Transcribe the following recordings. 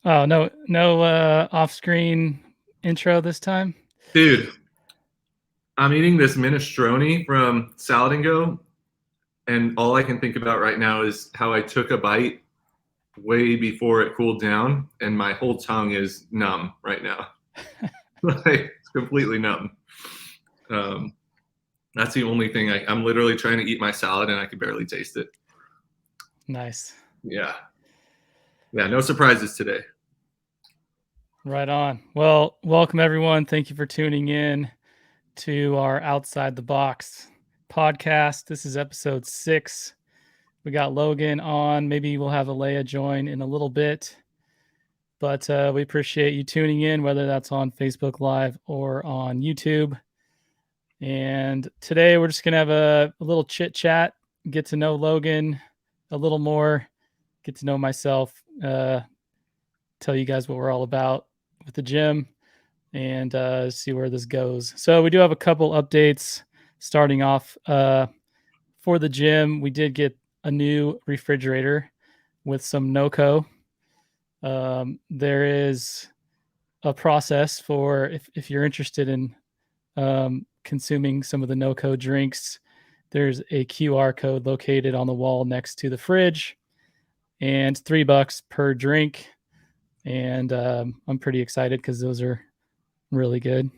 Oh, no off-screen intro this time? Dude, I'm eating this minestrone from Salad and Go, and all I can think about right now is how I took a bite way before it cooled down, and my whole tongue is numb right now. Like, it's completely numb. Um, that's the only thing I'm literally trying to eat my salad, and I can barely taste it. Nice. Yeah. Yeah, no surprises today. Right on. Well, welcome everyone. Thank you for tuning in to our Outside the Box podcast. This is episode 6. We got Logan on. Maybe we'll have Alea join in a little bit. But we appreciate you tuning in, whether that's on Facebook Live or on YouTube. And today we're just going to have a little chit chat, get to know Logan a little more, get to know myself, tell you guys what we're all about with the gym, and see where this goes. So we do have a couple updates starting off. For the gym, we did get a new refrigerator with some NoCo. There is a process for if you're interested in consuming some of the NoCo drinks. There's a QR code located on the wall next to the fridge, and $3 per drink. And I'm pretty excited because those are really good.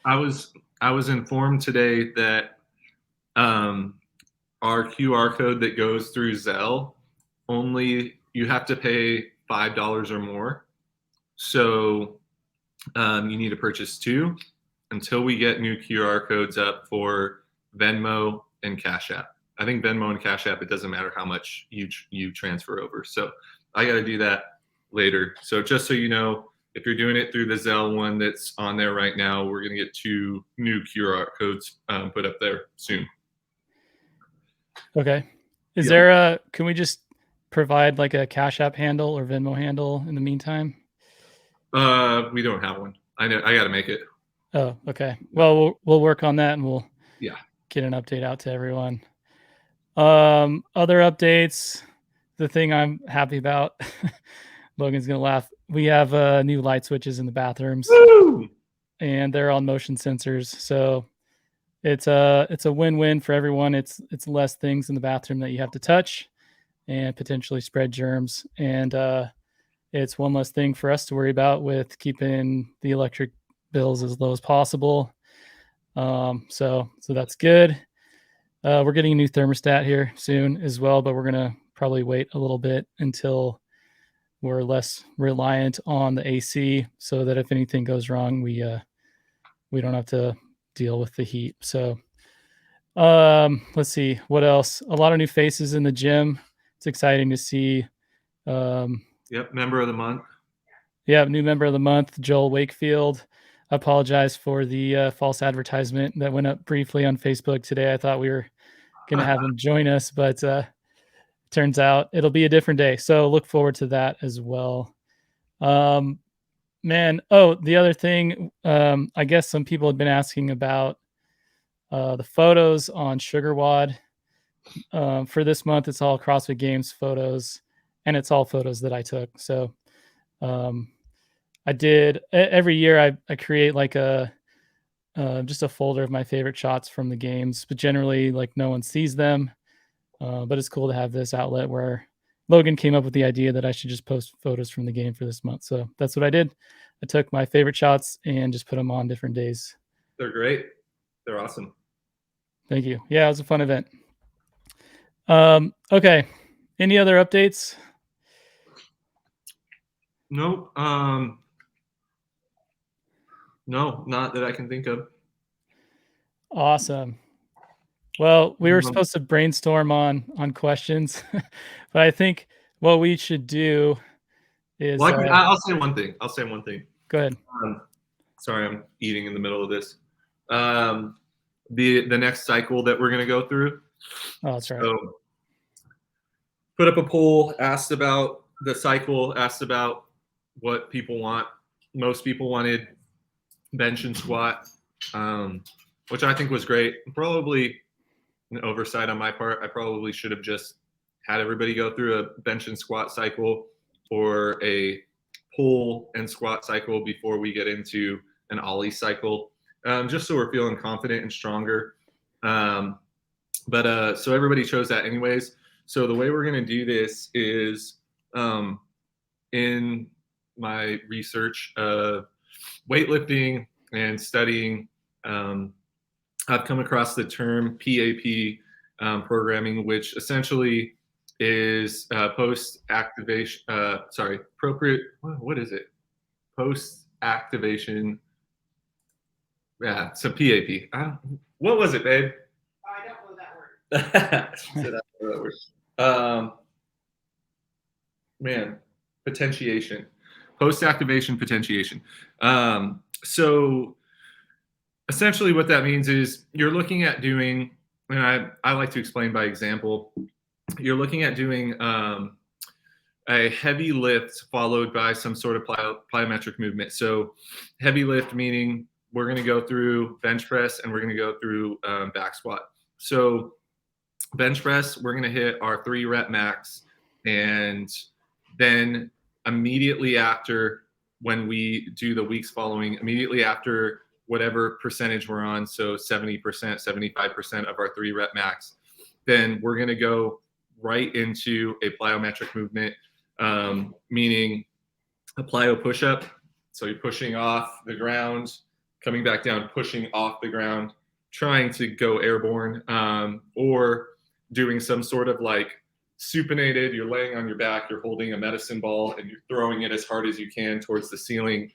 I was informed today that our QR code that goes through Zelle only you have to pay $5 or more. So you need to purchase 2 until we get new QR codes up for Venmo and Cash App. I think Venmo and Cash App, it doesn't matter how much you transfer over. So I got to do that later. So just so you know, if you're doing it through the Zelle one that's on there right now, we're going to get 2 new QR codes put up there soon. Okay. Is there a, can we just provide like a Cash App handle or Venmo handle in the meantime? We don't have one. I got to make it. Oh, okay. Well, we'll work on that and we'll Yeah. get an update out to everyone. Other updates, the thing I'm happy about, Logan's going to laugh. We have new light switches in the bathrooms. Woo! And they're on motion sensors. So it's a win-win for everyone. It's less things in the bathroom that you have to touch and potentially spread germs. And it's one less thing for us to worry about with keeping the electric bills as low as possible. So that's good. We're getting a new thermostat here soon as well, but we're gonna probably wait a little bit until we're less reliant on the AC, so that if anything goes wrong, we don't have to deal with the heat. So let's see what else. A lot of new faces in the gym. It's exciting to see. Yep, member of the month. Yeah, new member of the month, Joel Wakefield. I apologize for the false advertisement that went up briefly on Facebook today. I thought we were going to have him join us, but turns out it'll be a different day. So look forward to that as well. Man, the other thing, I guess some people have been asking about the photos on SugarWOD. For this month, it's all CrossFit Games photos, and it's all photos that I took. So I did every year. I create like a just a folder of my favorite shots from the games, but generally like no one sees them. But it's cool to have this outlet where Logan came up with the idea that I should just post photos from the game for this month. So that's what I did. I took my favorite shots and just put them on different days. They're great. They're awesome. Thank you. Yeah, it was a fun event. Okay. Any other updates? Nope. No, not that I can think of. Awesome. Well, we were supposed to brainstorm on questions, but I think what we should do is. Well, I'll say one thing. Go ahead. Sorry, I'm eating in the middle of this. The next cycle that we're going to go through. Oh, that's right. So, put up a poll, asked about the cycle, asked about what people want. Most people wanted bench and squat, which I think was great. Probably an oversight on my part. I probably should have just had everybody go through a bench and squat cycle or a pull and squat cycle before we get into an ollie cycle, just so we're feeling confident and stronger. So everybody chose that anyways. So the way we're going to do this is in my research of weightlifting and studying, I've come across the term PAP programming, which essentially is post-activation, appropriate, what is it? Post-activation, yeah, so PAP. What was it, babe? I don't know that word. She said I don't know that word. Potentiation. Post-activation potentiation. So essentially what that means is you're looking at doing, and I like to explain by example, you're looking at doing a heavy lift followed by some sort of plyometric movement. So heavy lift meaning we're going to go through bench press and we're going to go through back squat. So bench press, we're going to hit our 3 rep max, and then immediately after, when we do the weeks following, immediately after whatever percentage we're on, so 70%, 75% of our 3 rep max, then we're going to go right into a plyometric movement, meaning a plyo push-up. So you're pushing off the ground, coming back down, pushing off the ground, trying to go airborne, or doing some sort of like supinated, you're laying on your back, you're holding a medicine ball, and you're throwing it as hard as you can towards the ceiling,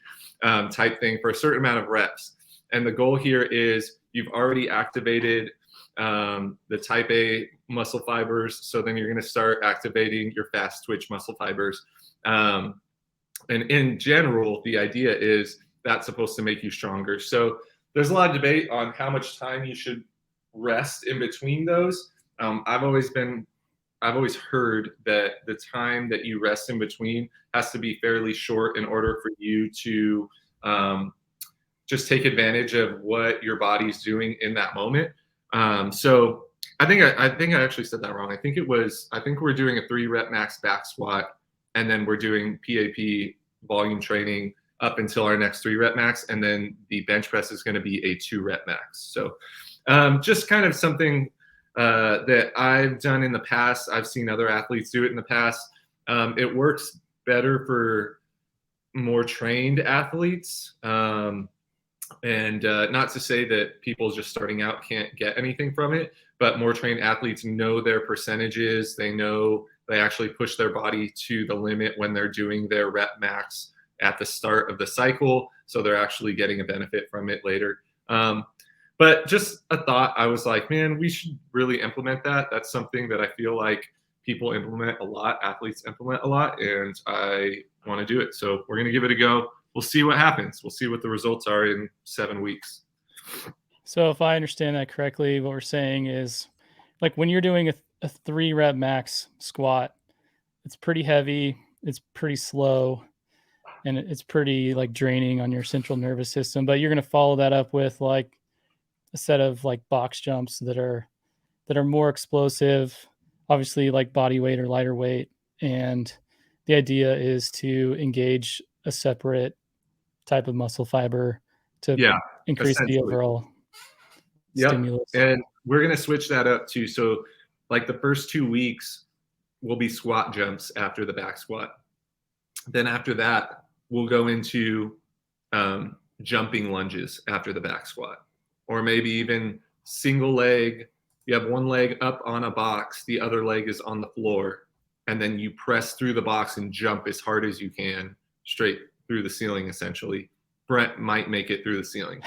type thing for a certain amount of reps. And the goal here is you've already activated the type A muscle fibers, so then you're going to start activating your fast twitch muscle fibers. And in general, the idea is that's supposed to make you stronger. So there's a lot of debate on how much time you should rest in between those. I've always heard that the time that you rest in between has to be fairly short in order for you to just take advantage of what your body's doing in that moment. So I think I actually said that wrong. I think we're doing a 3 rep max back squat, and then we're doing PAP volume training up until our next 3 rep max, and then the bench press is going to be a 2 rep max. So just kind of something that I've done in the past. I've seen other athletes do it in the past. It works better for more trained athletes. And not to say that people just starting out can't get anything from it, but more trained athletes know their percentages. They know they actually push their body to the limit when they're doing their rep max at the start of the cycle. So they're actually getting a benefit from it later. But just a thought, I was like, man, we should really implement that. That's something that I feel like people implement a lot, athletes implement a lot, and I want to do it. So we're going to give it a go. We'll see what happens. We'll see what the results are in 7 weeks. So if I understand that correctly, what we're saying is, like, when you're doing a 3 rep max squat, it's pretty heavy, it's pretty slow, and it's pretty like draining on your central nervous system. But you're going to follow that up with like a set of like box jumps that are more explosive, obviously like body weight or lighter weight. And the idea is to engage a separate type of muscle fiber to increase the overall stimulus. And we're going to switch that up too. So like the first 2 weeks will be squat jumps after the back squat. Then after that, we'll go into jumping lunges after the back squat, or maybe even single leg. You have one leg up on a box, the other leg is on the floor, and then you press through the box and jump as hard as you can straight through the ceiling, essentially. Brent might make it through the ceiling.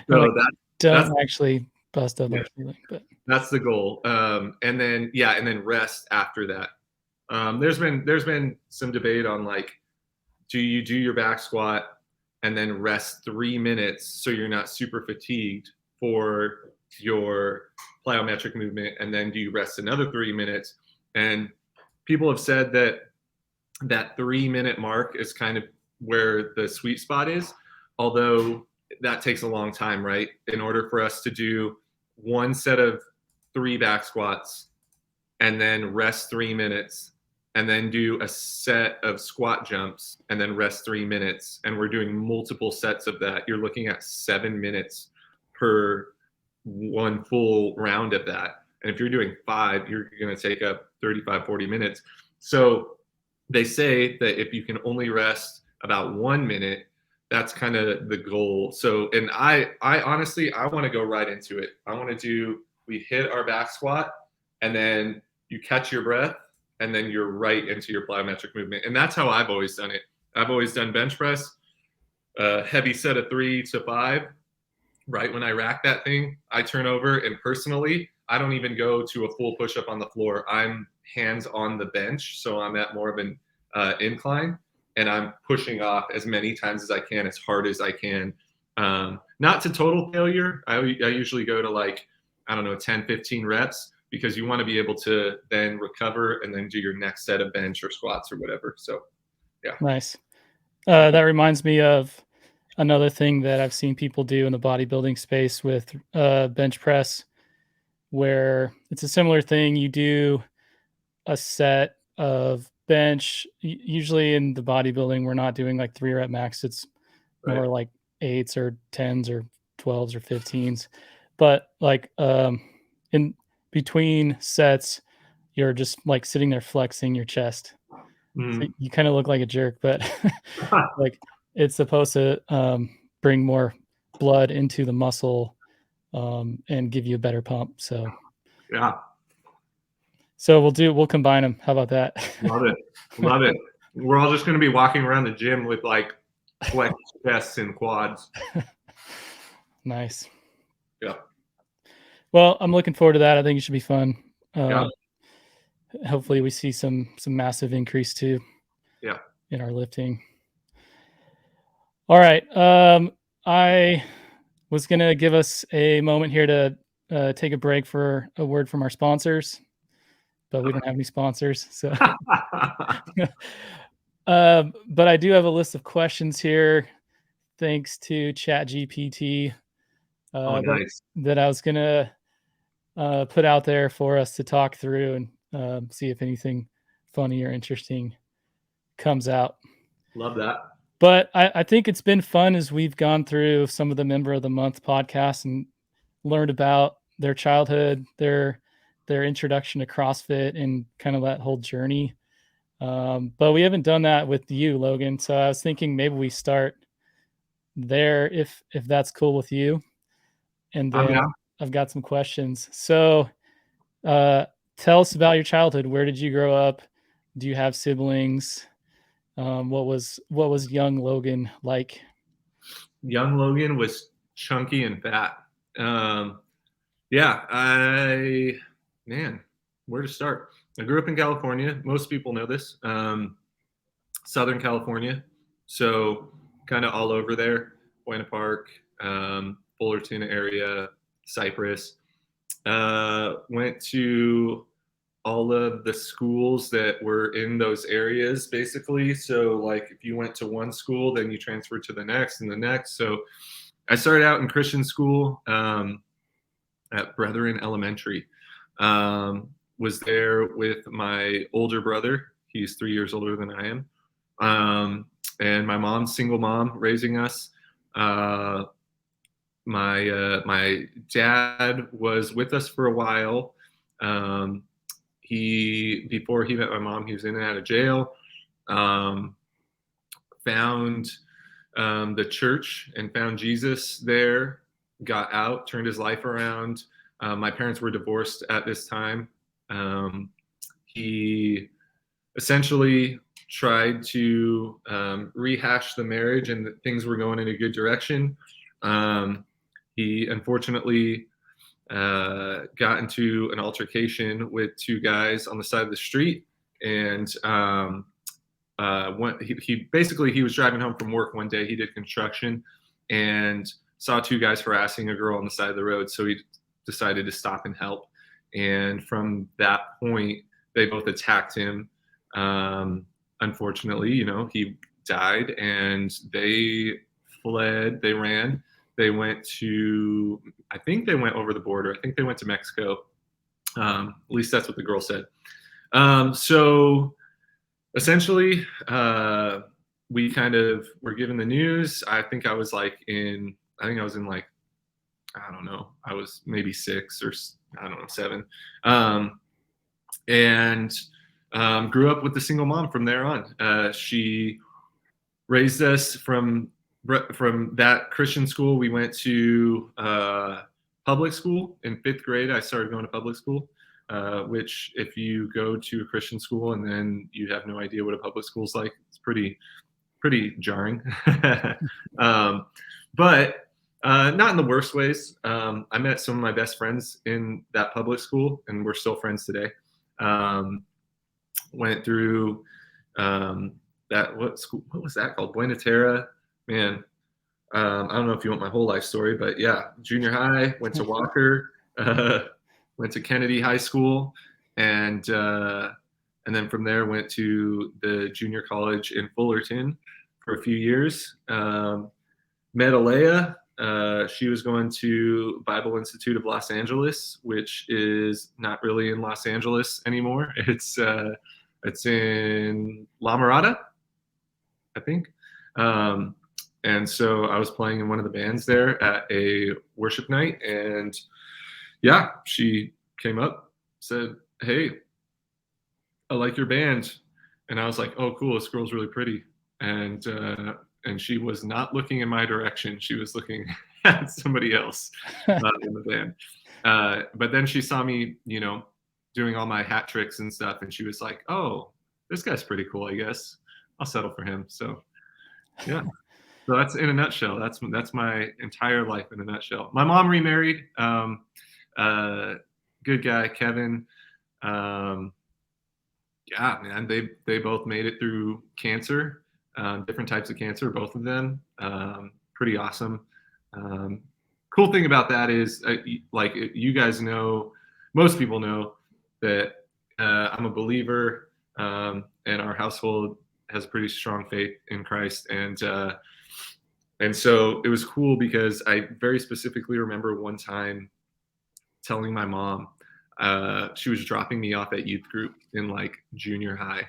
So that's actually bust up our ceiling, but that's the goal. And then rest after that. There's been some debate on like, do you do your back squat and then rest 3 minutes so you're not super fatigued for your plyometric movement, and then do you rest another 3 minutes? And people have said that 3 minute mark is kind of where the sweet spot is, although that takes a long time, right? In order for us to do one set of 3 back squats and then rest 3 minutes and then do a set of squat jumps and then rest 3 minutes. And we're doing multiple sets of that. You're looking at 7 minutes per one full round of that. And if you're doing 5, you're going to take up 35, 40 minutes. So they say that if you can only rest about 1 minute, that's kind of the goal. So, and I honestly, I want to go right into it. I want to do, we hit our back squat and then you catch your breath and then you're right into your plyometric movement. And that's how I've always done it. I've always done bench press, heavy set of 3 to 5. Right when I rack that thing, I turn over, and personally, I don't even go to a full push-up on the floor. I'm hands on the bench, so I'm at more of an incline, and I'm pushing off as many times as I can, as hard as I can. Not to total failure. I usually go to like, I don't know, 10, 15 reps, because you want to be able to then recover and then do your next set of bench or squats or whatever. So, yeah. Nice. That reminds me of another thing that I've seen people do in the bodybuilding space with bench press, where it's a similar thing. You do a set of bench. Usually in the bodybuilding, we're not doing like 3 rep max. It's more like 8s or 10s or 12s or 15s. But like in between sets, you're just like sitting there flexing your chest. So you kind of look like a jerk, but like it's supposed to bring more blood into the muscle and give you a better pump. So Yeah. So we'll combine them. How about that? Love it. Love it. We're all just going to be walking around the gym with like flex chests and quads. Nice. Yeah. Well, I'm looking forward to that. I think it should be fun. Yeah. Hopefully we see some massive increase too. Yeah. In our lifting. All right. I was going to give us a moment here to take a break for a word from our sponsors, but we don't have any sponsors. So, but I do have a list of questions here, thanks to ChatGPT, Nice. that I was going to put out there for us to talk through and see if anything funny or interesting comes out. Love that. But I think it's been fun as we've gone through some of the Member of the Month podcasts and learned about their childhood, their introduction to CrossFit, and kind of that whole journey. But we haven't done that with you, Logan. So I was thinking maybe we start there if that's cool with you. And then I've got some questions. So tell us about your childhood. Where did you grow up? Do you have siblings? What was young Logan like? Young Logan was chunky and fat. Where to start? I grew up in California. Most people know this. Southern California. So kind of all over there. Buena Park, Fullerton area, Cypress. Went to all of the schools that were in those areas, basically. So like if you went to one school, then you transferred to the next and the next. So I started out in Christian school at Brethren Elementary. Was there with my older brother. He's 3 years older than I am. And my mom's single mom raising us. My dad was with us for a while. Before he met my mom, he was in and out of jail. Found the church and found Jesus there. Got out, turned his life around. My parents were divorced at this time. He essentially tried to rehash the marriage, and things were going in a good direction. He unfortunately got into an altercation with 2 guys on the side of the street, and he was driving home from work one day. He did construction and saw 2 guys harassing a girl on the side of the road, so he decided to stop and help. And from that point, they both attacked him. Unfortunately, he died, and they fled. They ran. They went to, I think they went over the border. I think they went to Mexico. At least that's what the girl said. So essentially, we kind of were given the news. I think I was in like, I don't know, I was maybe 6 or I don't know, 7. And grew up with a single mom from there on. She raised us from that Christian school. We went to public school in 5th grade. I started going to public school, which if you go to a Christian school and then you have no idea what a public school is like, it's pretty jarring. But not in the worst ways. I met some of my best friends in that public school, and we're still friends today. Went through what was that called? Buena Terra. Man, I don't know if you want my whole life story, but yeah, junior high, went to Walker, went to Kennedy High School, and then from there went to the junior college in Fullerton for a few years. Met Alea. She was going to Bible Institute of Los Angeles, which is not really in Los Angeles anymore. It's in La Mirada, I think. And so I was playing in one of the bands there at a worship night, and yeah, she came up, said, "Hey, I like your band," and I was like, "Oh, cool! This girl's really pretty." And she was not looking in my direction; she was looking at somebody else in the band. But then she saw me, doing all my hat tricks and stuff, and she was like, "Oh, this guy's pretty cool. I guess I'll settle for him." So, yeah. So that's in a nutshell. That's my entire life in a nutshell. My mom remarried. Good guy, Kevin. Yeah, man, they both made it through cancer, different types of cancer, both of them. Pretty awesome. Cool thing about that is, like you guys know, most people know that I'm a believer, and our household has a pretty strong faith in Christ, and so it was cool because I very specifically remember one time telling my mom, she was dropping me off at youth group in like junior high,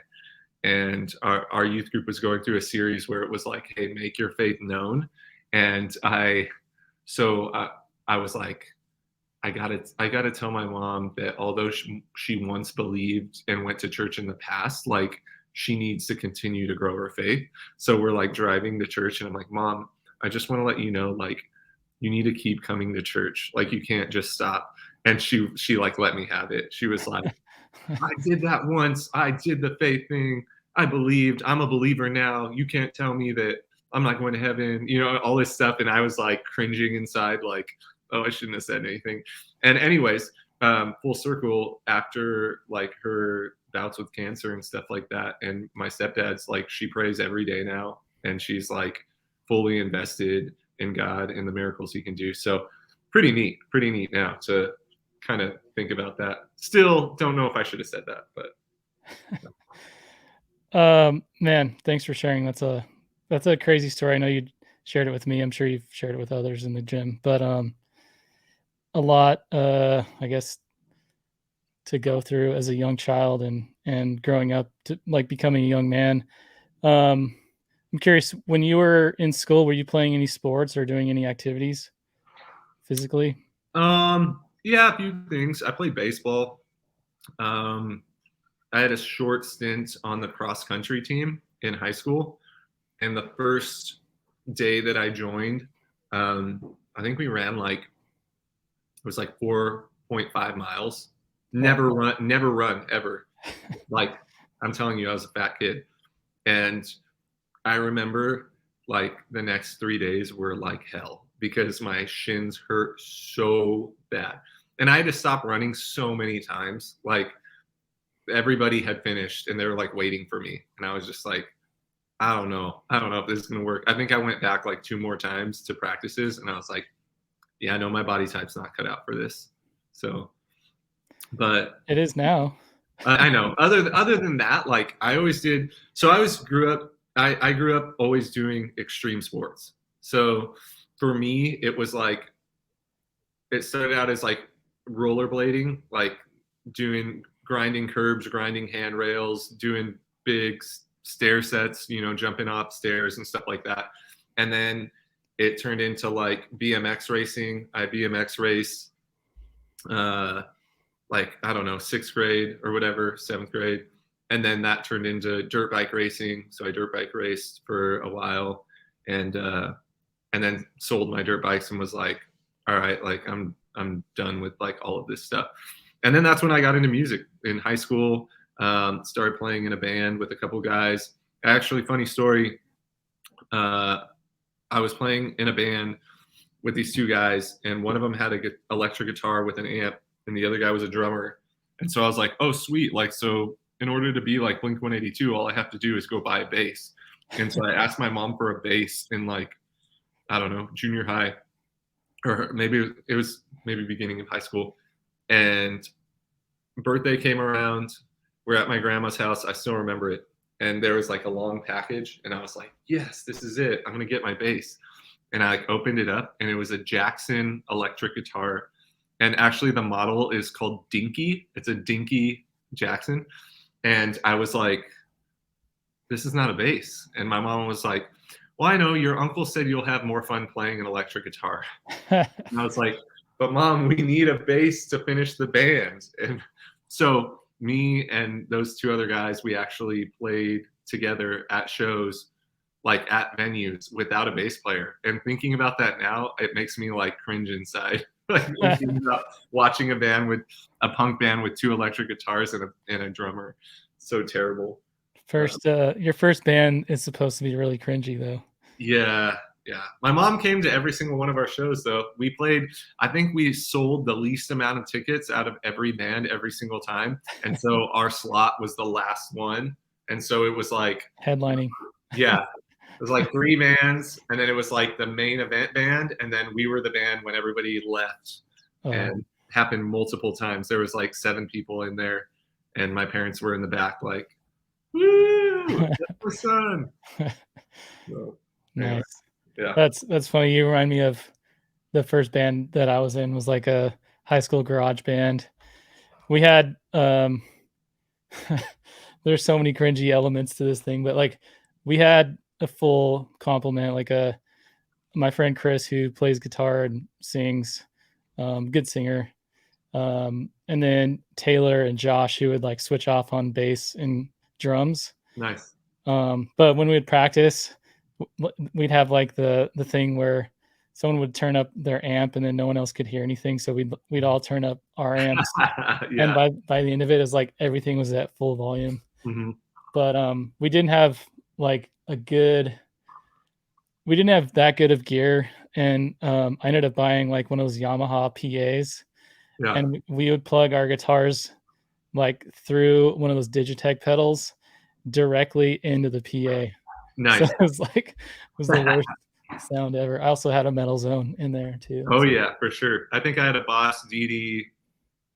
and our youth group was going through a series where it was like, "Hey, make your faith known," and I was like, I gotta tell my mom that although she once believed and went to church in the past, like she needs to continue to grow her faith. So we're like driving to church, and I'm like, "Mom, I just want to let you know, like, you need to keep coming to church. Like, you can't just stop." And she like let me have it. She was like, "I did that once. I did the faith thing. I believed. I'm a believer now. You can't tell me that I'm not going to heaven," all this stuff. And I was like cringing inside, like, "Oh, I shouldn't have said anything." And anyways, full circle, after like her bouts with cancer and stuff like that, and my stepdad's like, she prays every day now, and she's like fully invested in God and the miracles he can do. So pretty neat now to kind of think about that. Still don't know if I should have said that, but Man, thanks for sharing. That's a crazy story. I know you shared it with me. I'm sure you've shared it with others in the gym, but a lot, I guess, to go through as a young child and growing up to like becoming a young man. I'm curious, when you were in school, were you playing any sports or doing any activities physically? yeah, a few things. I played baseball. I had a short stint on the cross country team in high school, and the first day that I joined, I think we ran like, it was like 4.5 miles. Never run ever. Like, I'm telling you, I was a fat kid. And I remember like the next 3 days were like hell because my shins hurt so bad. And I had to stop running so many times. Like, everybody had finished and they were like waiting for me. And I was just like, I don't know if this is going to work. I think I went back like 2 more times to practices, and I was like, yeah, I know my body type's not cut out for this. So, but It is now. I know. Other than that, like I always did. So I grew up always doing extreme sports. So for me, it was like, it started out as like rollerblading, like grinding curbs, grinding handrails, doing big stair sets, jumping off stairs and stuff like that. And then it turned into like BMX racing. I BMX race, like, I don't know, 6th grade or whatever, 7th grade. And then that turned into dirt bike racing. So I dirt bike raced for a while, and then sold my dirt bikes and was like, all right, like I'm done with like all of this stuff. And then that's when I got into music in high school. Started playing in a band with a couple guys. Actually, funny story. I was playing in a band with these 2 guys, and one of them had an electric guitar with an amp, and the other guy was a drummer. And so I was like, oh, sweet. Like, so in order to be like Blink-182, all I have to do is go buy a bass. And so I asked my mom for a bass in like, I don't know, junior high, or maybe it was maybe beginning of high school. And birthday came around. We're at my grandma's house. I still remember it. And there was like a long package, and I was like, yes, this is it. I'm going to get my bass. And I like opened it up, and it was a Jackson electric guitar. And actually the model is called Dinky. It's a Dinky Jackson. And I was like, this is not a bass. And my mom was like, well, I know your uncle said you'll have more fun playing an electric guitar. And I was like, but Mom, we need a bass to finish the band. And so me and those 2 other guys, we actually played together at shows, like at venues, without a bass player. And thinking about that now, it makes me like cringe inside. Like thinking about watching a punk band with 2 electric guitars and a drummer. So terrible. Your first band is supposed to be really cringy, though. Yeah. My mom came to every single one of our shows, though. I think we sold the least amount of tickets out of every band every single time. And so our slot was the last one. And so it was like headlining. Yeah. It was like 3 bands, and then it was like the main event band, and then we were the band when everybody left. And happened multiple times. There was like 7 people in there, and my parents were in the back like, woo, that's my son. So, anyway, nice. Yeah. That's funny. You remind me of the first band that I was in was like a high school garage band. We had there's so many cringy elements to this thing, but like we had a full complement, like my friend Chris, who plays guitar and sings, good singer. And then Taylor and Josh, who would like switch off on bass and drums. Nice. But when we would practice, we'd have like the thing where someone would turn up their amp and then no one else could hear anything. So we'd all turn up our amps. Yeah. And by the end of it, it's like everything was at full volume. Mm-hmm. But we didn't have like we didn't have that good of gear. And I ended up buying like one of those Yamaha PAs. Yeah. And we would plug our guitars like through one of those Digitech pedals directly into the PA. Nice. So it was the worst sound ever. I also had a metal zone in there too. Oh yeah, for sure. I think I had a Boss DD,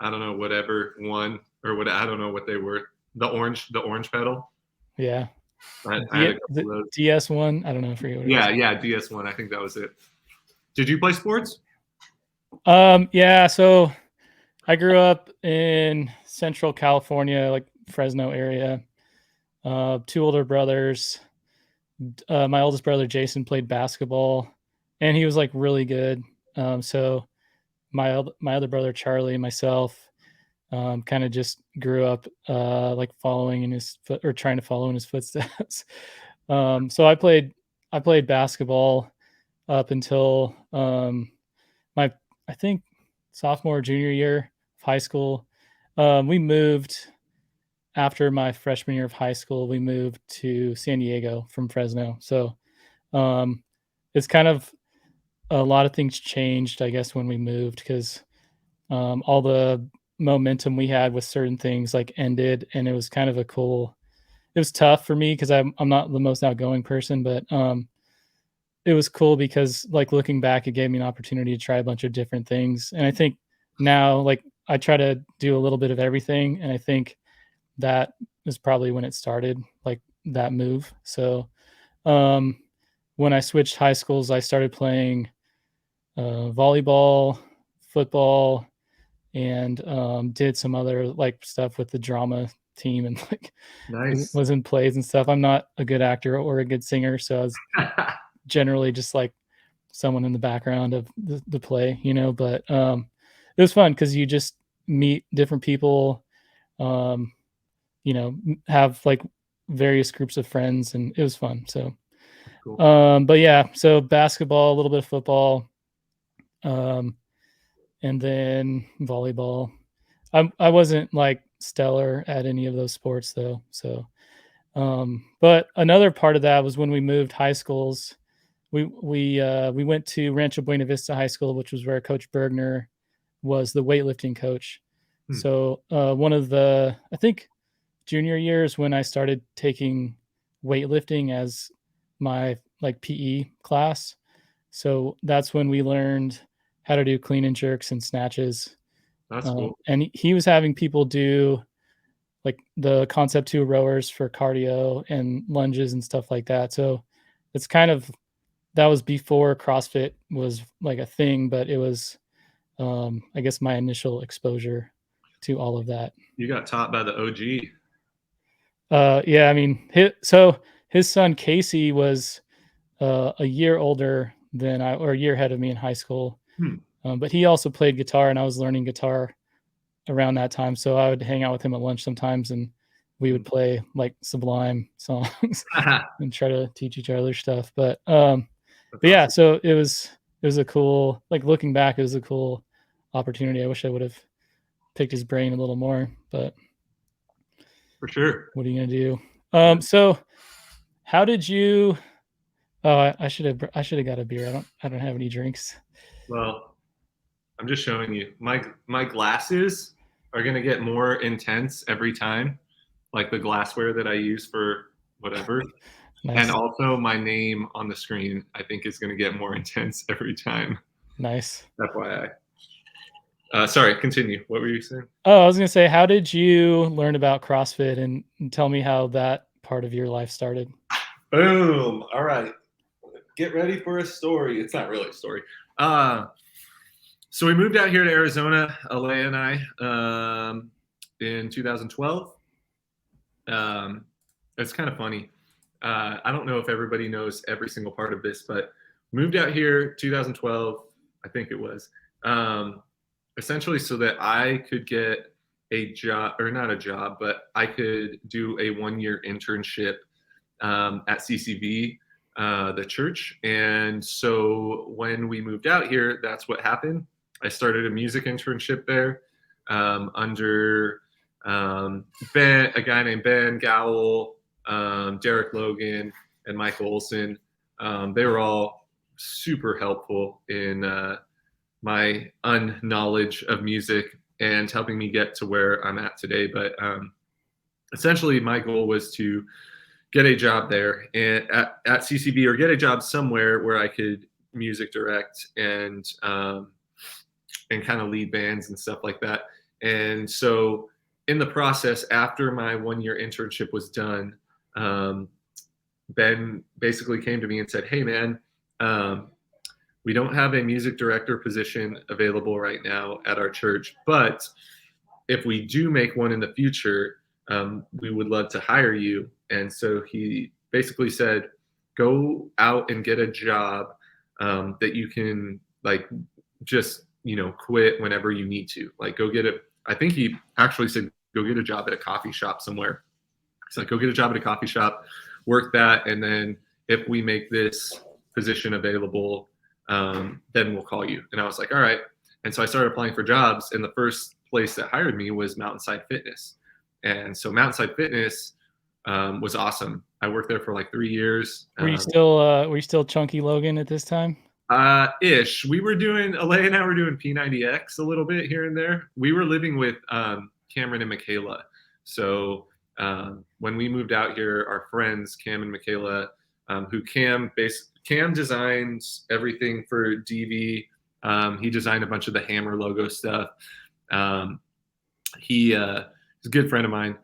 I don't know, whatever one, or what, I don't know what they were. The orange pedal. Yeah. I had a couple of those. DS1. I don't know if you. Yeah, DS1. I think that was it. Did you play sports? Yeah. So I grew up in Central California, like Fresno area. 2 older brothers. My oldest brother Jason played basketball, and he was like really good. So my other brother Charlie and myself kind of just grew up like following in his or trying to follow in his footsteps. So I played basketball up until I think sophomore junior year of high school. We moved after my freshman year of high school. We moved to San Diego from Fresno. So it's kind of a lot of things changed, I guess, when we moved, because all the momentum we had with certain things like ended, and it was kind of it was tough for me because I'm not the most outgoing person, but it was cool because like looking back, it gave me an opportunity to try a bunch of different things. And I think now like I try to do a little bit of everything, and I think that is probably when it started, like that move. So when I switched high schools, I started playing volleyball, football, and did some other like stuff with the drama team and like Nice. was in plays and stuff. I'm not a good actor or a good singer, so I was generally just like someone in the background of the play, you know. But it was fun because you just meet different people, you know, have like various groups of friends, and it was fun. So, Cool. but yeah, so basketball, a little bit of football, and then volleyball. I wasn't like stellar at any of those sports though. So, but another part of that was when we moved high schools. We went to Rancho Buena Vista High School, which was where Coach Bergner was the weightlifting coach. So one of the, I think, junior years when I started taking weightlifting as my like PE class. So that's when we learned how to do clean and jerks and snatches. That's cool. And he was having people do like the concept 2 rowers for cardio and lunges and stuff like that. So it's kind of, that was before CrossFit was like a thing, but it was, I guess, my initial exposure to all of that. You got taught by the OG. Yeah, I mean, his son Casey was a year older than I, or a year ahead of me in high school. But he also played guitar, and I was learning guitar around that time. So I would hang out with him at lunch sometimes, and we would play like Sublime songs and try to teach each other stuff. But yeah, awesome. so it was a cool, like looking back, it was a cool opportunity. I wish I would have picked his brain a little more, but For sure. what are you gonna do? So how did you? Oh, I should have got a beer. I don't have any drinks. Well, I'm just showing you. My glasses are gonna get more intense every time, like the glassware that I use for whatever. Nice. And also my name on the screen, I think, is gonna get more intense every time. Nice. FYI. Sorry, continue. What were you saying? Oh, I was gonna say, how did you learn about CrossFit, and tell me how that part of your life started? Boom. All right. Get ready for a story. It's not really a story. So we moved out here to Arizona, Alea and I, in 2012. It's kind of funny. I don't know if everybody knows every single part of this, but moved out here 2012, I think it was, essentially so that I could get a job, or not a job, but I could do a 1-year internship at CCV, the church. And so when we moved out here, that's what happened. I started a music internship there under Ben, a guy named Ben Gowell, Derek Logan, and Michael Olson. They were all super helpful in my unknowledge of music and helping me get to where I'm at today. But essentially, my goal was to get a job there and at CCB, or get a job somewhere where I could music direct and kind of lead bands and stuff like that. And so in the process, after my 1-year internship was done, Ben basically came to me and said, "Hey man, we don't have a music director position available right now at our church, but if we do make one in the future, we would love to hire you." And so he basically said, "Go out and get a job that you can like just, quit whenever you need to. Like go get it." I think he actually said, "Go get a job at a coffee shop somewhere." He's like, "Go get a job at a coffee shop, work that, and then if we make this position available, then we'll call you." And I was like, "All right." And so I started applying for jobs, and the first place that hired me was Mountainside Fitness. And so Mountainside Fitness was awesome. I worked there for like 3 years. Were you still chunky Logan at this time? Ish. We were doing, Alea and I were doing P90X a little bit here and there. We were living with Cameron and Michaela. So when we moved out here, our friends, Cam and Michaela, who Cam designs everything for DV. He designed a bunch of the Hammer logo stuff. He's a good friend of mine.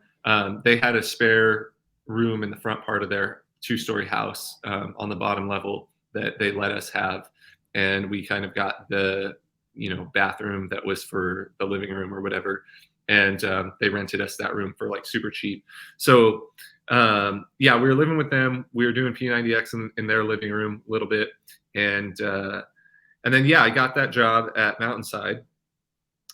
They had a spare room in the front part of their 2-story house on the bottom level that they let us have. And we kind of got the, bathroom that was for the living room or whatever. and they rented us that room for like super cheap. So yeah, we were living with them. We were doing P90X in their living room a little bit, and then yeah, I got that job at Mountainside.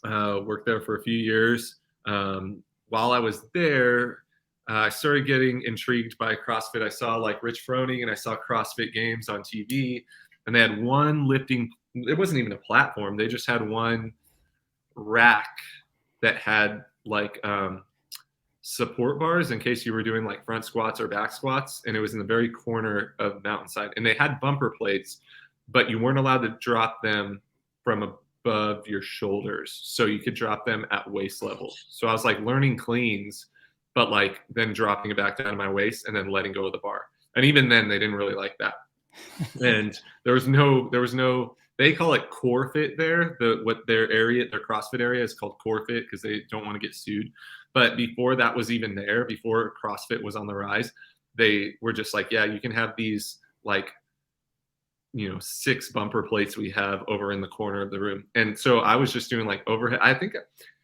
Worked there for a few years. While I was there, I started getting intrigued by CrossFit. I saw like Rich Froning and I saw CrossFit Games on TV, and they had one lifting. It wasn't even a platform. They just had one rack that had like support bars in case you were doing like front squats or back squats, and it was in the very corner of Mountainside. And they had bumper plates, but you weren't allowed to drop them from above your shoulders, so you could drop them at waist level. So I was like learning cleans, but like then dropping it back down to my waist and then letting go of the bar. And even then they didn't really like that. And there was no they call it core fit there. What their CrossFit area is called core fit because they don't want to get sued. But before that was even there, before CrossFit was on the rise, they were just like, yeah, you can have these like 6 bumper plates we have over in the corner of the room. And so I was just doing like overhead. I think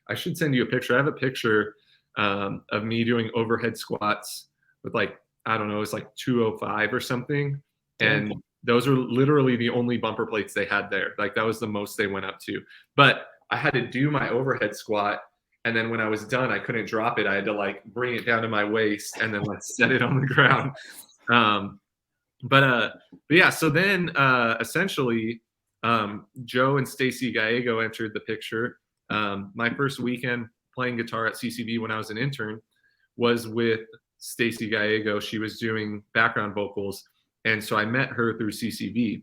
I should send you a picture. I have a picture of me doing overhead squats with like, I don't know, it's like 205 or something. And those are literally the only bumper plates they had there. Like that was the most they went up to. But I had to do my overhead squat. And then when I was done, I couldn't drop it. I had to like bring it down to my waist and then like set it on the ground. But yeah, so then essentially Joe and Stacy Gallego entered the picture. My first weekend playing guitar at CCB when I was an intern was with Stacy Gallego. She was doing background vocals. And so I met her through CCB.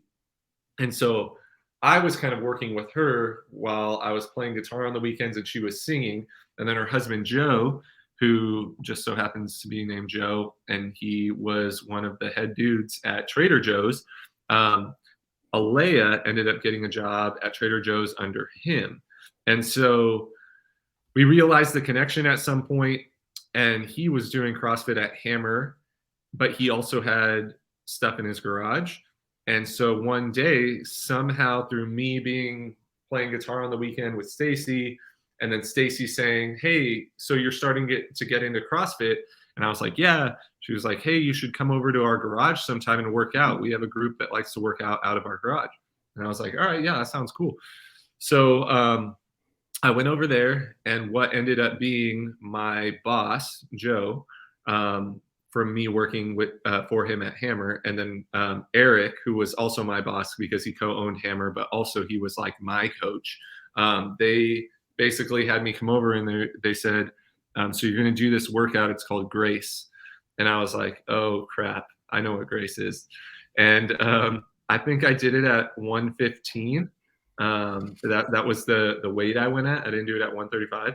And so I was kind of working with her while I was playing guitar on the weekends and she was singing. And then her husband, Joe, who just so happens to be named Joe, and he was one of the head dudes at Trader Joe's. Alea ended up getting a job at Trader Joe's under him. And so we realized the connection at some point, and he was doing CrossFit at Hammer, but he also had stuff in his garage. And so one day, somehow through me playing guitar on the weekend with Stacy, and then Stacy saying, hey, so you're starting to get into CrossFit. And I was like, yeah. She was like, hey, you should come over to our garage sometime and work out. We have a group that likes to work out of our garage. And I was like, all right, yeah, that sounds cool. So I went over there, and what ended up being my boss, Joe, from me working for him at Hammer, and then Eric, who was also my boss because he co-owned Hammer, but also he was like my coach. They basically had me come over, and they said, so you're going to do this workout. It's called Grace. And I was like, oh crap, I know what Grace is. And I think I did it at 115. That was the weight I went at. I didn't do it at 135.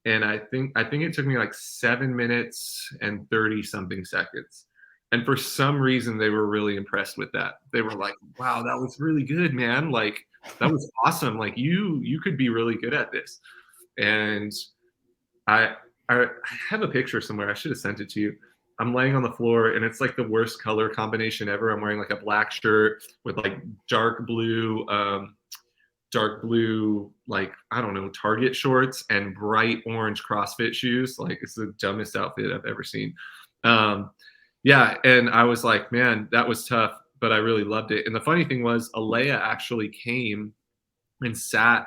And I think it took me like 7 minutes and 30 something seconds. And for some reason, they were really impressed with that. They were like, wow, that was really good, man. Like, that was awesome. Like, you could be really good at this. And I have a picture somewhere. I should have sent it to you. I'm laying on the floor, and it's like the worst color combination ever. I'm wearing like a black shirt with like dark blue, like, I don't know, Target shorts and bright orange CrossFit shoes. Like, it's the dumbest outfit I've ever seen. Yeah, and I was like, man, that was tough, but I really loved it. And the funny thing was, Alea actually came and sat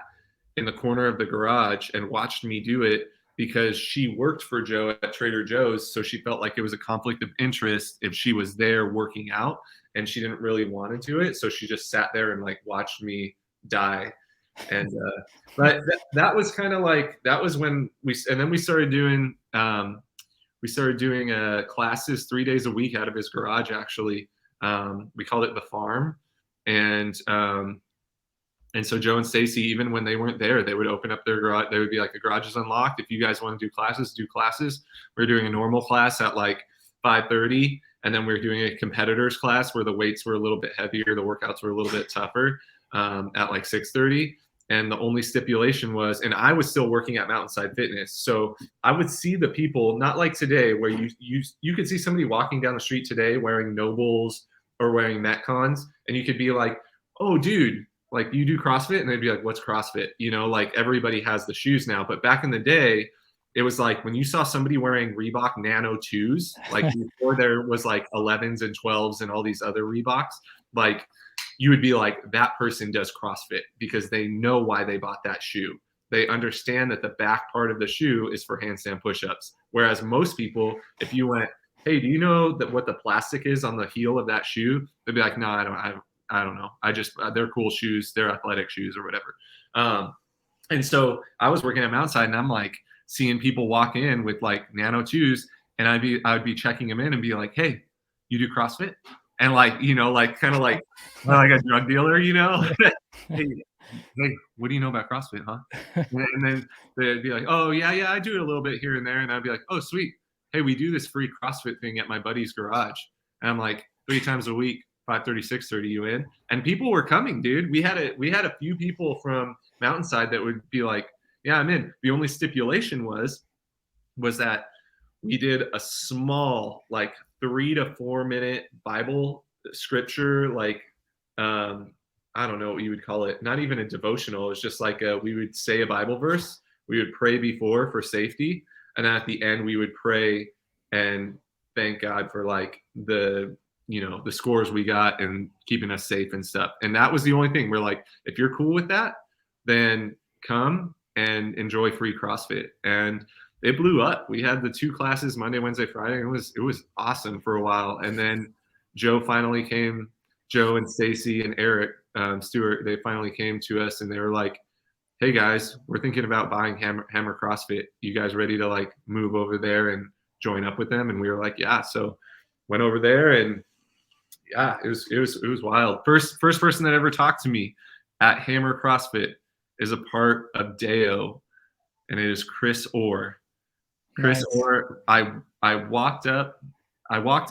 in the corner of the garage and watched me do it because she worked for Joe at Trader Joe's. So she felt like it was a conflict of interest if she was there working out, and she didn't really want to do it. So she just sat there and like watched me die. And but that was kind of like, that was when we started doing classes 3 days a week out of his garage. Actually, we called it the farm. And so Joe and Stacy, even when they weren't there, they would open up their garage. They would be like, the garage is unlocked. If you guys want to do classes. We're doing a normal class at like 5:30. And then we're doing a competitors class where the weights were a little bit heavier. The workouts were a little bit tougher at like 6:30. And the only stipulation was, and I was still working at Mountainside Fitness. So I would see the people, not like today, where you could see somebody walking down the street today wearing Nobles or wearing Metcons. And you could be like, oh, dude, like, you do CrossFit? And they'd be like, what's CrossFit? You know, like, everybody has the shoes now. But back in the day, it was like when you saw somebody wearing Reebok Nano 2s, like before there was like 11s and 12s and all these other Reeboks, like you would be like, that person does CrossFit because they know why they bought that shoe. They understand that the back part of the shoe is for handstand push-ups. Whereas most people, if you went, hey, do you know that what the plastic is on the heel of that shoe? They'd be like, no, I don't know. They're cool shoes. They're athletic shoes or whatever. And so I was working at Mountside, and I'm like seeing people walk in with like Nano 2s, and I would be checking them in and be like, hey, you do CrossFit? And like, you know, like kind of like a drug dealer, you know? hey, what do you know about CrossFit, huh? And then they'd be like, oh, yeah, I do it a little bit here and there. And I'd be like, oh, sweet. Hey, we do this free CrossFit thing at my buddy's garage. And I'm like, 3 times a week, 5:30, 6:30, you in? And people were coming, dude. We had a few people from Mountainside that would be like, yeah, I'm in. The only stipulation was that we did a small, like 3 to 4 minute Bible scripture, like I don't know what you would call it. Not even a devotional. It's just like we would say a Bible verse. We would pray before for safety, and then at the end we would pray and thank God for like the scores we got and keeping us safe and stuff. And that was the only thing. We're like, if you're cool with that, then come and enjoy free CrossFit. And it blew up. We had the 2 classes Monday, Wednesday, Friday. It was awesome for a while. And then Joe and Stacy and Eric Stewart, they finally came to us and they were like, hey guys, we're thinking about buying Hammer CrossFit. You guys ready to like move over there and join up with them? And we were like, yeah. So went over there, and yeah, it was wild. First person that ever talked to me at Hammer CrossFit is a part of Deo, and it is Chris Orr. Chris Nice. Orr, I walked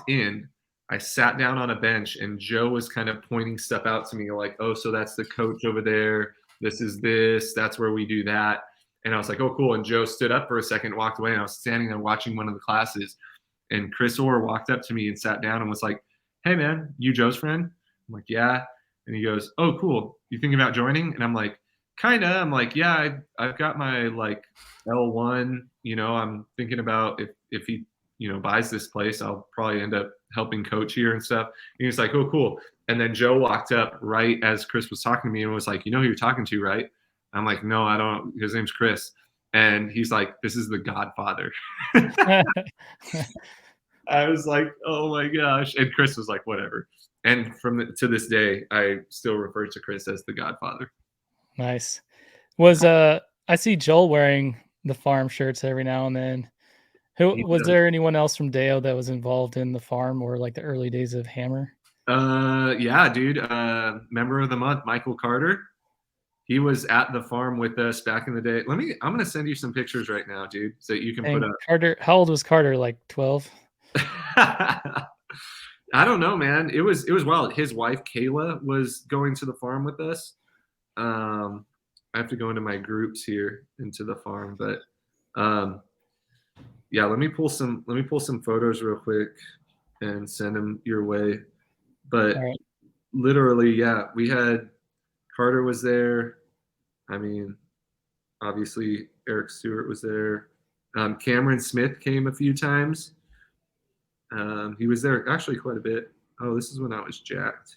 in, I sat down on a bench, and Joe was kind of pointing stuff out to me like, oh, so that's the coach over there. This is this. That's where we do that. And I was like, oh, cool. And Joe stood up for a second, walked away, and I was standing there watching one of the classes. And Chris Orr walked up to me and sat down and was like, hey, man, you Joe's friend? I'm like, yeah. And he goes, oh, cool. You thinking about joining? And I'm like, kind of. I'm like, yeah, I've got my like L1. You know, I'm thinking about if he, buys this place, I'll probably end up helping coach here and stuff. And he's like, oh, cool. And then Joe walked up right as Chris was talking to me and was like, you know who you're talking to, right? I'm like, no, I don't. His name's Chris. And he's like, this is the Godfather. I was like, oh my gosh. And Chris was like, whatever. And to this day, I still refer to Chris as the Godfather. Nice. I see Joel wearing the farm shirts every now and then. Was there anyone else from Deo that was involved in the farm or like the early days of Hammer? Yeah, dude. Member of the month, Michael Carter. He was at the farm with us back in the day. I'm gonna send you some pictures right now, dude, so you can put up. Carter, how old was Carter? Like 12? I don't know, man. It was wild. His wife Kayla was going to the farm with us. I have to go into my groups here into the farm, but yeah, let me pull some photos real quick and send them your way. But All right. literally, yeah, we had Carter was there. I mean, obviously Eric Stewart was there. Cameron Smith came a few times. He was there actually quite a bit. Oh, this is when I was jacked.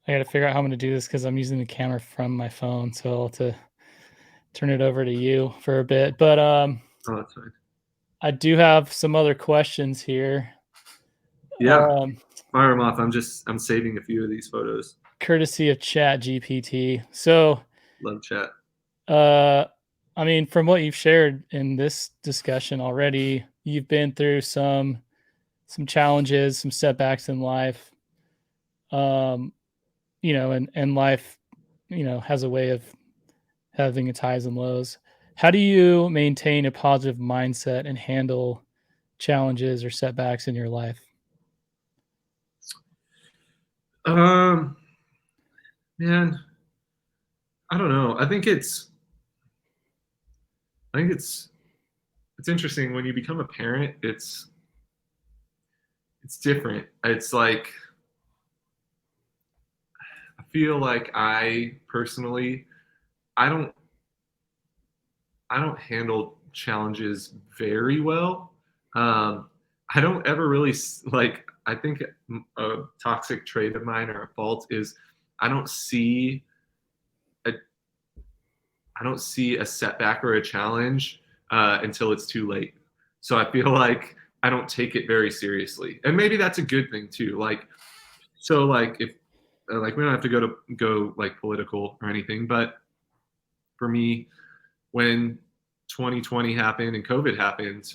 I got to figure out how I'm going to do this because I'm using the camera from my phone, so I'll have to turn it over to you for a bit. But oh, that's fine. I do have some other questions here. Yeah, fire them off. I'm saving a few of these photos. Courtesy of Chat GPT. So, love chat. I mean, from what you've shared in this discussion already, you've been through some challenges, some setbacks in life. And life, has a way of having its highs and lows. How do you maintain a positive mindset and handle challenges or setbacks in your life? Man, I don't know. I think it's interesting when you become a parent. It's different. It's like I feel like I personally, I don't handle challenges very well. I don't ever really like. I think a toxic trait of mine or a fault is I don't see a I don't see a setback or a challenge until it's too late. So I feel like I don't take it very seriously, and maybe that's a good thing too. Like, so like if like we don't have to go like political or anything, but for me, when 2020 happened and COVID happened,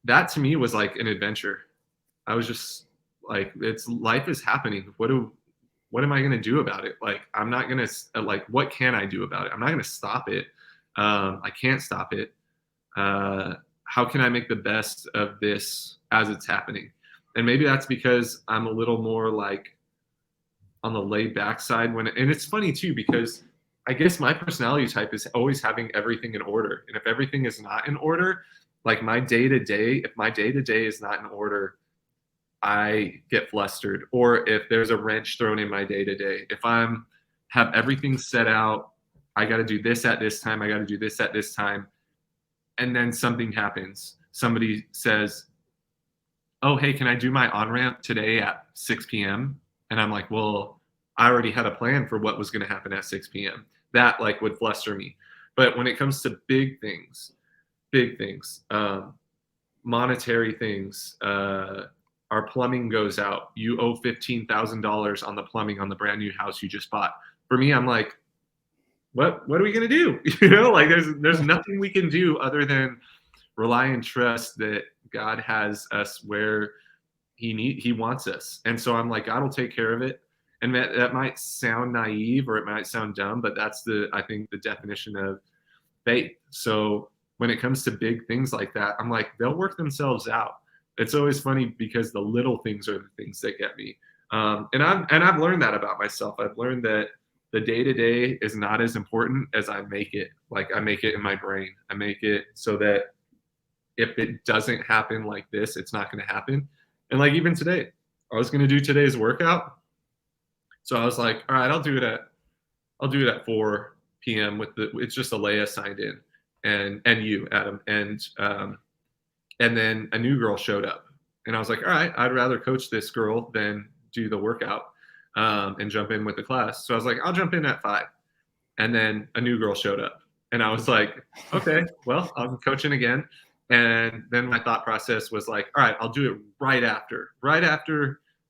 that to me was like an adventure. I was just like, it's life is happening. What am I going to do about it? Like, I'm not going to like, what can I do about it? I'm not going to stop it. I can't stop it. How can I make the best of this as it's happening? And maybe that's because I'm a little more like on the laid back side and it's funny too, because I guess my personality type is always having everything in order. And if everything is not in order, like my day to day, if my day to day is not in order, I get flustered. Or if there's a wrench thrown in my day to day, if I'm have everything set out, I got to do this at this time, I got to do this at this time, and then something happens. Somebody says, "Oh, hey, can I do my on ramp today at 6 p.m.?" And I'm like, "Well, I already had a plan for what was going to happen at 6 p.m." That like would fluster me. But when it comes to big things, monetary things, our plumbing goes out. You owe $15,000 on the plumbing on the brand new house you just bought. For me, I'm like, what are we gonna do? You know, like there's nothing we can do other than rely and trust that God has us where he wants us. And so I'm like, God will take care of it. And that might sound naive or it might sound dumb, but that's I think the definition of faith. So when it comes to big things like that, I'm like, they'll work themselves out. It's always funny because the little things are the things that get me. And I've learned that about myself. I've learned that the day to day is not as important as I make it. Like I make it in my brain. I make it so that if it doesn't happen like this, it's not going to happen. And like even today, I was going to do today's workout. So I was like, all right, I'll do it at 4 p.m. it's just Alea signed in and you, Adam. And then a new girl showed up. And I was like, all right, I'd rather coach this girl than do the workout and jump in with the class. So I was like, I'll jump in at 5. And then a new girl showed up. And I was like, okay, well, I'm coaching again. And then my thought process was like, all right, I'll do it right after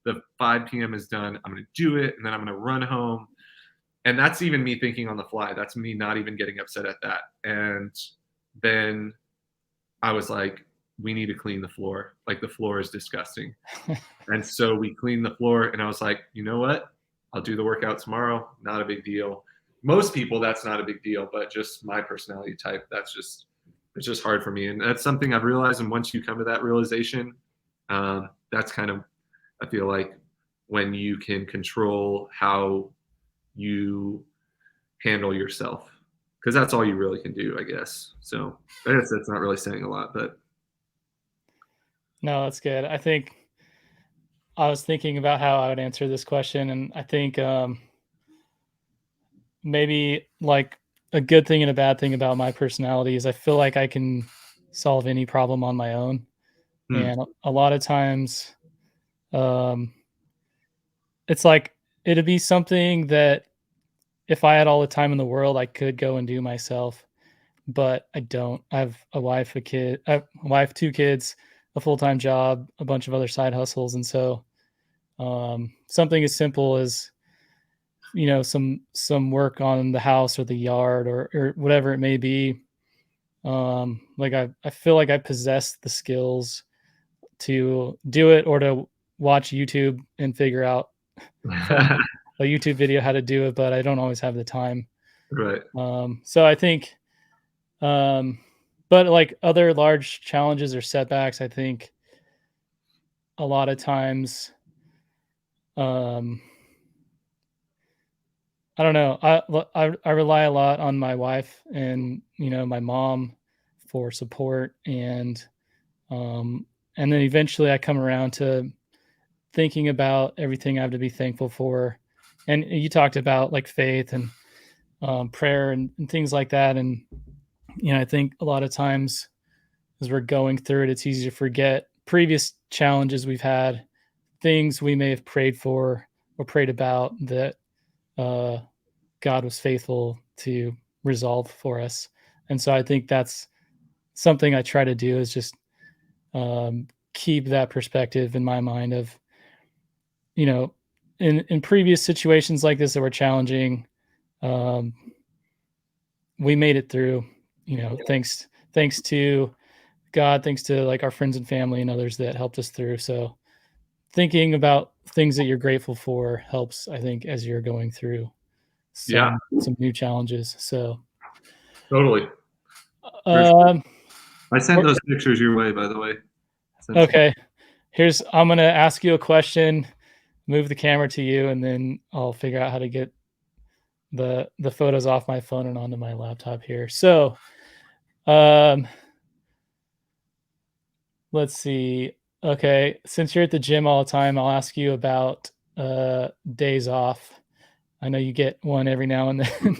the 5 p.m. is done. I'm going to do it. And then I'm going to run home. And that's even me thinking on the fly. That's me not even getting upset at that. And then I was like, we need to clean the floor. Like the floor is disgusting. And so we cleaned the floor and I was like, you know what? I'll do the workout tomorrow. Not a big deal. Most people, that's not a big deal, but just my personality type, it's just hard for me. And that's something I've realized. And once you come to that realization, that's kind of, I feel like when you can control how you handle yourself, because that's all you really can do, I guess. So I guess that's not really saying a lot, but. No, that's good. I think I was thinking about how I would answer this question, and I think maybe like a good thing and a bad thing about my personality is I feel like I can solve any problem on my own. And a lot of times it's like it'd be something that if I had all the time in the world, I could go and do myself, but I don't. I have a wife, a wife, 2 kids, a full-time job, a bunch of other side hustles. And so something as simple as, some work on the house or the yard or whatever it may be. Like I feel like I possess the skills to do it or to watch YouTube and figure out from a YouTube video how to do it, but I don't always have the time. Right. So I think, but like other large challenges or setbacks, I think a lot of times, I don't know. I rely a lot on my wife and my mom for support, and then eventually I come around to thinking about everything I have to be thankful for. And you talked about like faith and prayer and things like that, and I think a lot of times as we're going through it, it's easy to forget previous challenges we've had, things we may have prayed for or prayed about that God was faithful to resolve for us. And so I think that's something I try to do, is just keep that perspective in my mind of, in previous situations like this that were challenging, um, we made it through, thanks to God, thanks to like our friends and family and others that helped us through. So thinking about things that you're grateful for helps, I think, as you're going through Yeah, some new challenges. So totally. um I sent those pictures your way, by the way. okay, I'm gonna ask you a question, move the camera to you, and then I'll figure out how to get the photos off my phone and onto my laptop here. So let's see. Okay, since you're at the gym all the time, I'll ask you about days off. I know you get one every now and then.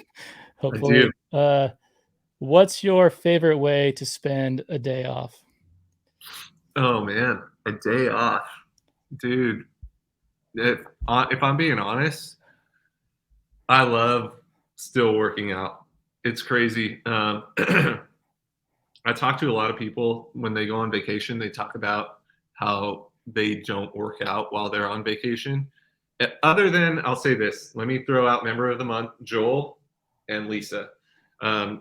Hopefully. I do. What's your favorite way to spend a day off? Oh man, a day off, dude. If I'm being honest, I love still working out. It's crazy. I talk to a lot of people when they go on vacation. They talk about how they don't work out while they're on vacation. Other than, I'll say this, let me throw out member of the month, Joel and Lisa.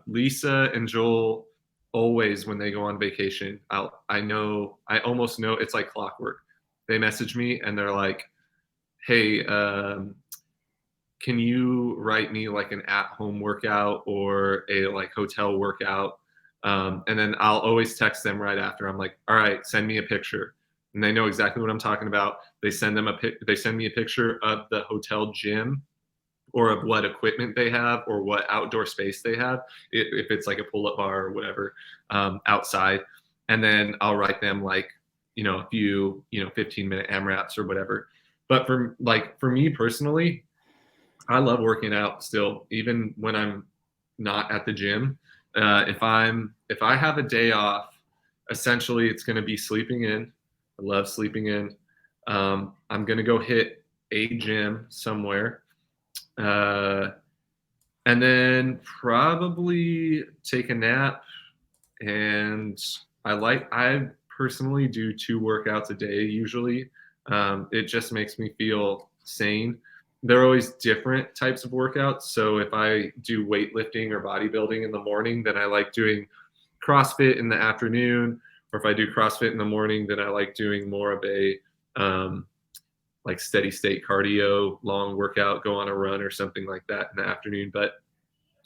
Lisa and Joel always, when they go on vacation, I almost know it's like clockwork. They message me and they're like, hey, can you write me like an at-home workout or a like hotel workout? And then I'll always text them right after. I'm like, all right, send me a picture. And they know exactly what I'm talking about. They send me a picture of the hotel gym or of what equipment they have or what outdoor space they have, if it's like a pull-up bar or whatever, outside. And then I'll write them like, a few, 15-minute AMRAPs or whatever. But for me personally, I love working out still, even when I'm not at the gym. If I have a day off, essentially it's going to be sleeping in. I love sleeping in. I'm going to go hit a gym somewhere, and then probably take a nap. And I personally do 2 workouts a day usually. It just makes me feel sane. They're always different types of workouts. So if I do weightlifting or bodybuilding in the morning, then I like doing CrossFit in the afternoon. Or if I do CrossFit in the morning, then I like doing more of a like steady state cardio, long workout, go on a run or something like that in the afternoon. But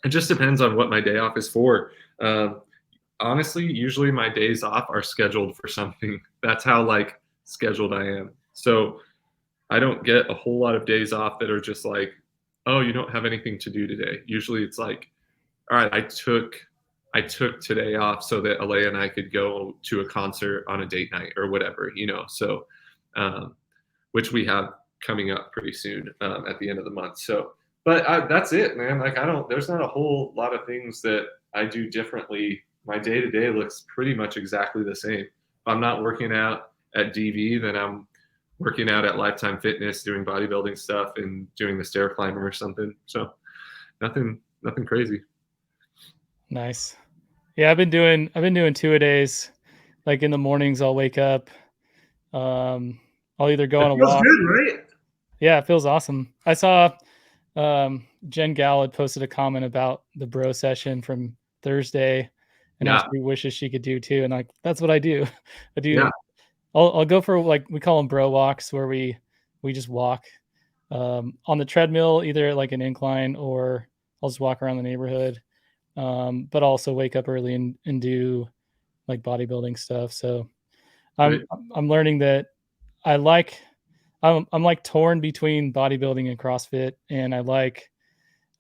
it just depends on what my day off is for. Honestly, usually my days off are scheduled for something. That's how like scheduled I am. So I don't get a whole lot of days off that are just like, oh, you don't have anything to do today. Usually it's like, all right, I took today off so that Alea and I could go to a concert on a date night or whatever, So, which we have coming up pretty soon at the end of the month. So, but that's it, man. Like there's not a whole lot of things that I do differently. My day to day looks pretty much exactly the same. If I'm not working out at DV, then I'm working out at Lifetime Fitness, doing bodybuilding stuff and doing the stair climber or something. So nothing crazy. Nice. Yeah, I've been doing 2-a-days. Like in the mornings I'll wake up. I'll either go on a Feels walk. good, right? Yeah, it feels awesome. I saw Jen Gal had posted a comment about the bro session from Thursday and how she wishes she could do too. And like that's what I do. I do. Yeah. I'll go for, like, we call them bro walks, where we just walk on the treadmill, either like an incline, or I'll just walk around the neighborhood. But also wake up early and do like bodybuilding stuff. So I'm learning that I like I'm like torn between bodybuilding and CrossFit, and I like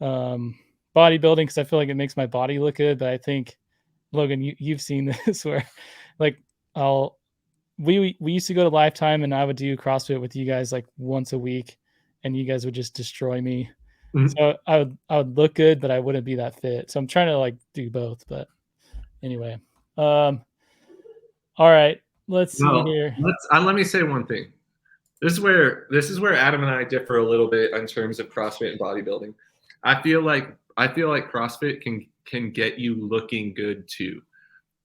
bodybuilding because I feel like it makes my body look good. But I think, Logan, you've seen this where like I'll we used to go to Lifetime and I would do CrossFit with you guys like once a week, and you guys would just destroy me. Mhm. So I would look good, but I wouldn't be that fit. So I'm trying to like do both. But Anyway, all right. Let's see here. Let me say one thing. This is where Adam and I differ a little bit in terms of CrossFit and bodybuilding. I feel like CrossFit can get you looking good too.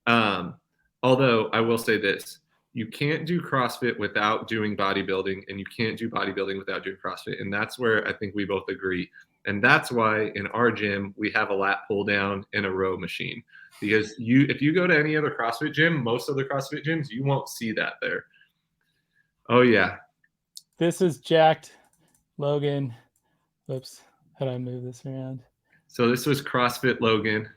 Although I will say this, you can't do CrossFit without doing bodybuilding, and you can't do bodybuilding without doing CrossFit. And that's where I think we both agree. And that's why in our gym, we have a lat pull down and a row machine. Because if you go to any other CrossFit gym, most other CrossFit gyms, you won't see that there. Oh, yeah. This is jacked Logan. Whoops. How do I move this around? So this was CrossFit Logan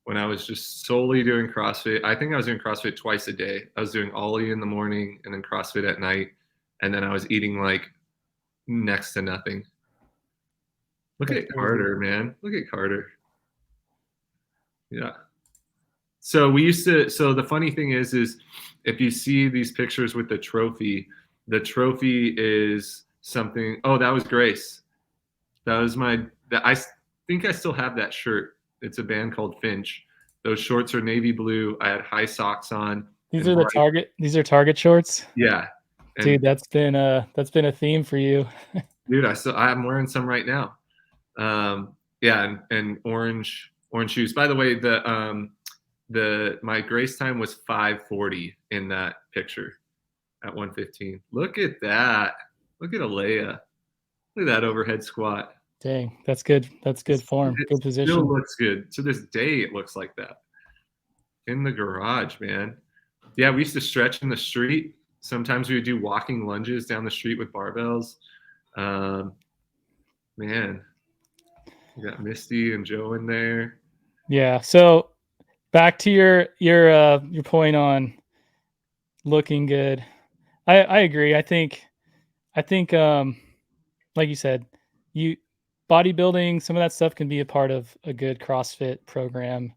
when I was just solely doing CrossFit. I think I was doing CrossFit twice a day. I was doing Ollie in the morning and then CrossFit at night. And then I was eating like next to nothing. Look at Carter, man. Look at Carter. Yeah. So the funny thing is if you see these pictures with the trophy is something. Oh, that was Grace. That was I think I still have that shirt. It's a band called Finch. Those shorts are navy blue. I had high socks on. These are These are Target shorts. Yeah. And dude, that's been a theme for you. Dude, I'm wearing some right now. Yeah, and orange shoes. By the way, my Grace time was 5:40 in that picture at 1:15. Look at that. Look at Alea. Look at that overhead squat. Dang, that's good. That's good form. Good position. Still looks good. To this day, it looks like that. In the garage, man. Yeah, we used to stretch in the street. Sometimes we would do walking lunges down the street with barbells. Man, we got Misty and Joe in there. Yeah. So back to your point on looking good. I agree. I think like you said, bodybuilding, some of that stuff can be a part of a good CrossFit program.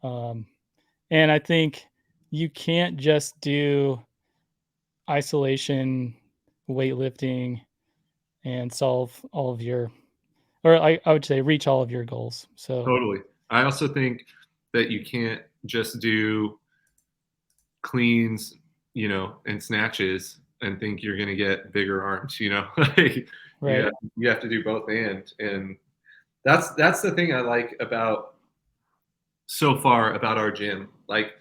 And I think you can't just do isolation weightlifting and solve all of your, or I would say reach all of your goals. So totally. I also think that you can't just do cleans, and snatches and think you're going to get bigger arms, like right. You have to do both. And that's the thing I like so far about our gym. Like,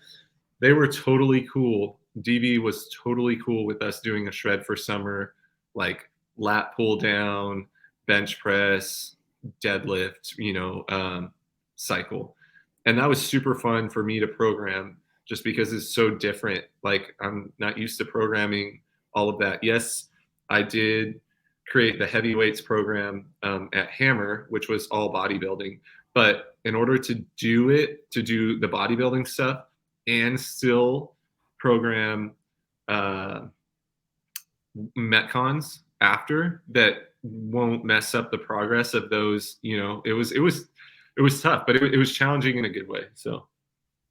they were totally cool. DV was totally cool with us doing a shred for summer, like lat pull down, bench press, deadlift, cycle. And that was super fun for me to program just because it's so different. Like, I'm not used to programming all of that. Yes, I did create the heavyweights program at Hammer, which was all bodybuilding. But in order to do the bodybuilding stuff and still program Metcons after that won't mess up the progress of those, it was tough, but it was challenging in a good way. So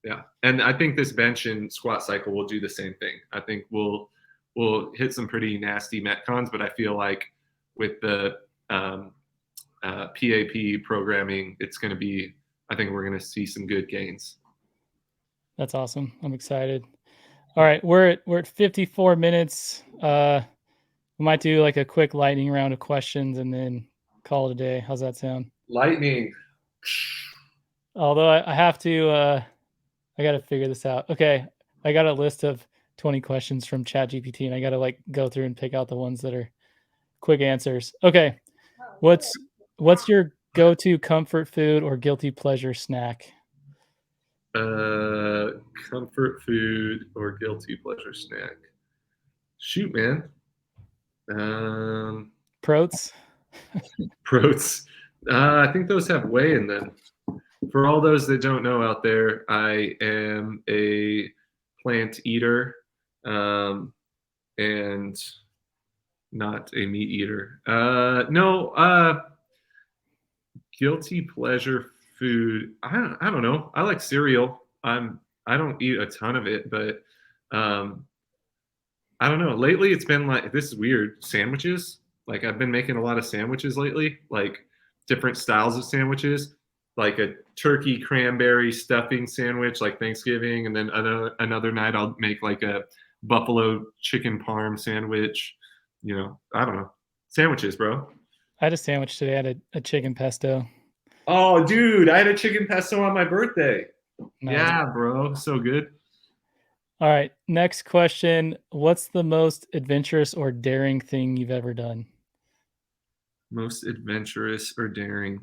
yeah. And I think this bench and squat cycle will do the same thing. I think we'll hit some pretty nasty Metcons, but I feel like with the PAP programming, I think we're going to see some good gains. That's awesome. I'm excited. All right. We're at 54 minutes. We might do like a quick lightning round of questions and then call it a day. How's that sound? Lightning. Although I have to, I got to figure this out. Okay. I got a list of 20 questions from ChatGPT and I got to go through and pick out the ones that are quick answers. Okay. What's your go-to comfort food or guilty pleasure snack? Comfort food or guilty pleasure snack. Shoot, man. Protes. I think those have whey in them. For all those that don't know out there, I am a plant eater, and not a meat eater. Guilty pleasure food. I don't know. I like cereal. I don't eat a ton of it, but I don't know. Lately, it's been like, this is weird, sandwiches. Like, I've been making a lot of sandwiches lately, like different styles of sandwiches. like a turkey cranberry stuffing sandwich, like Thanksgiving, and then another night I'll make like a buffalo chicken parm sandwich. You know, I don't know, sandwiches, bro. I had a sandwich today. I had a chicken pesto. Oh, dude, I had a chicken pesto on my birthday. Nice. Yeah, bro, so good. All right, next question. What's the most adventurous or daring thing you've ever done? Most adventurous or daring?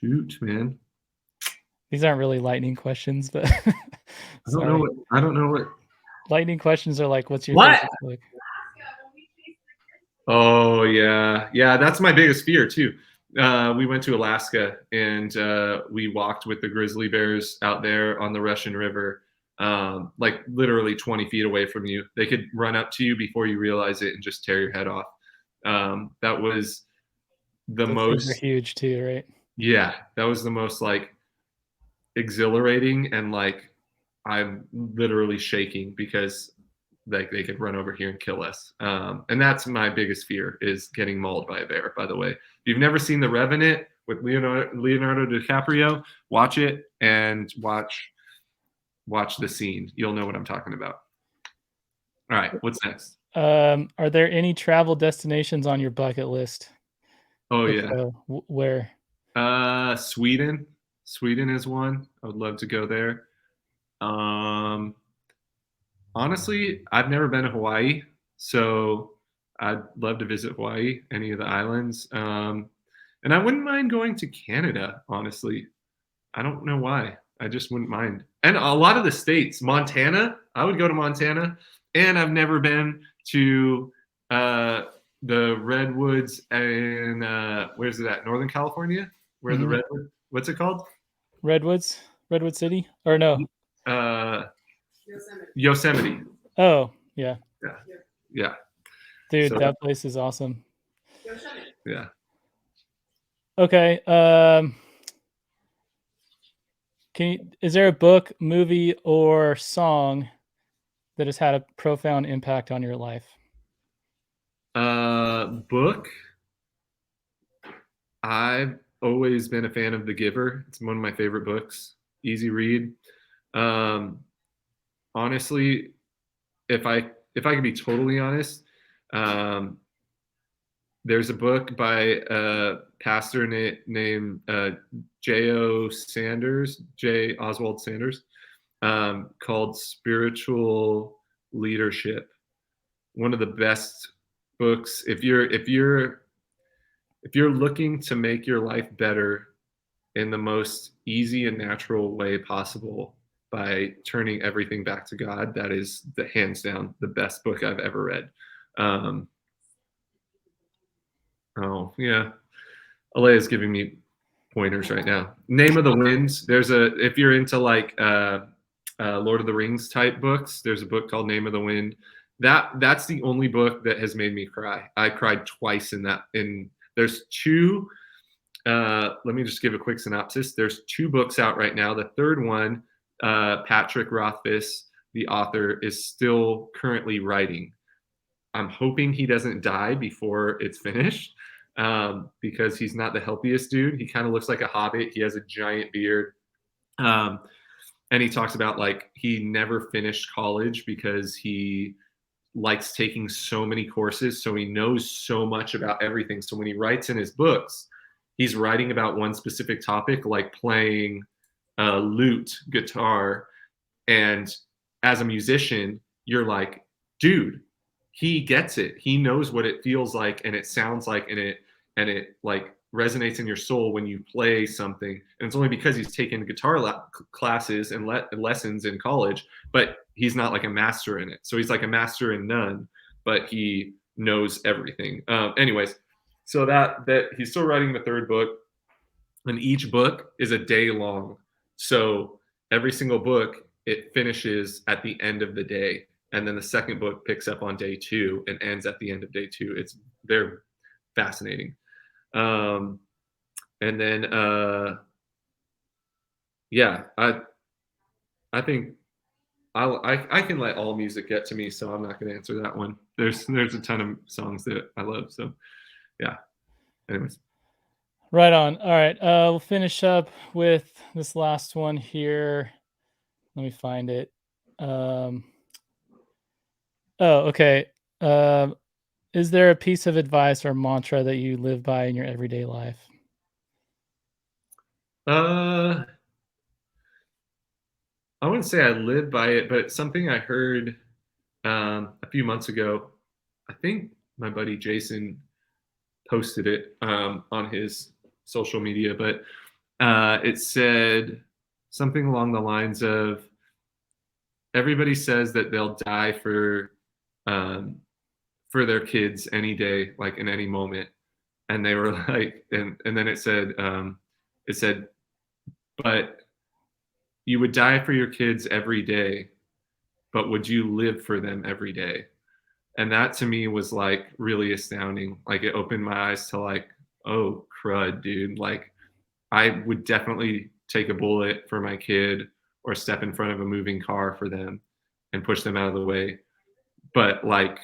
Shoot, man. These aren't really lightning questions, but I don't know sorry. what. I don't know what. Lightning questions are like, what's your What? favorite book? Oh yeah, yeah. That's my biggest fear too. We went to Alaska and we walked with the grizzly bears out there on the Russian River, like literally 20 feet away from you. They could run up to you before you realize it and just tear your head off. That was the Those things are most. huge too, right? Yeah, that was the most like exhilarating, and like I'm literally shaking because like they could run over here and kill us. And that's my biggest fear, is getting mauled by a bear. By the way, if you've never seen The Revenant with Leonardo DiCaprio, watch it and watch the scene. You'll know what I'm talking about. All right, what's next? Are there any travel destinations on your bucket list? Oh If yeah, so, where? Sweden. Sweden is one. I would love to go there. Um, Honestly, I've never been to Hawaii, so I'd love to visit Hawaii, any of the islands. And I wouldn't mind going to Canada, honestly. I don't know why. I just wouldn't mind. And a lot of the states, Montana, I would go to Montana. And I've never been to uh, the redwoods in, where's it at? Northern California? Where the Mhm. redwood, what's it called? Redwoods? Redwood City? Or no? Uh, Yosemite. Yosemite. Oh, yeah. Yeah. Yeah. Dude, So, that place is awesome. Yosemite. yeah. Okay, is there a book, movie, or song that has had a profound impact on your life? Book. I've always been a fan of The Giver. It's one of my favorite books. Easy read. Um, Honestly, if I could be totally honest, um, there's a book by a pastor named J. Oswald Sanders, called Spiritual Leadership. One of the best books. If you're looking to make your life better in the most easy and natural way possible by turning everything back to God, that is the hands down the best book I've ever read. Um, oh yeah, Alea's giving me pointers right now. Name of the Wind. If you're into like Lord of the Rings type books, there's a book called Name of the Wind. That's the only book that has made me cry. I cried twice in that. There's two. Let me just give a quick synopsis. There's two books out right now. The third one, Patrick Rothfuss, the author, is still currently writing. I'm hoping he doesn't die before it's finished, because he's not the healthiest dude. He kind of looks like a hobbit. He has a giant beard. Um, and he talks about like he never finished college because he likes taking so many courses. So he knows so much about everything. So when he writes in his books, he's writing about one specific topic, like playing lute, guitar. And as a musician, you're like, dude, he gets it. He knows what it feels like and it sounds like, and it like resonates in your soul when you play something. And it's only because he's taken guitar classes and lessons in college, but he's not like a master in it. So he's like a master in none, but he knows everything. Anyways, so that he's still writing the third book, and each book is a day long. So every single book, it finishes at the end of the day, and then the second book picks up on day two and ends at the end of day two. They're fascinating. And then yeah, I think I can let all music get to me, so I'm not going to answer that one. There's a ton of songs that I love, so yeah. Anyways, Right on. All right. We'll finish up with this last one here. Let me find it. Oh, okay. Is there a piece of advice or mantra that you live by in your everyday life? I wouldn't say I live by it, but it's something I heard a few months ago. I think my buddy Jason posted it on his social media, but it said something along the lines of, everybody says that they'll die um, for their kids any day, like in any moment. And they were like, and then it said, but you would die for your kids every day, but would you live for them every day? And that to me was like really astounding. Like it opened my eyes to like, oh crud, dude. Like I would definitely take a bullet for my kid or step in front of a moving car for them and push them out of the way. But like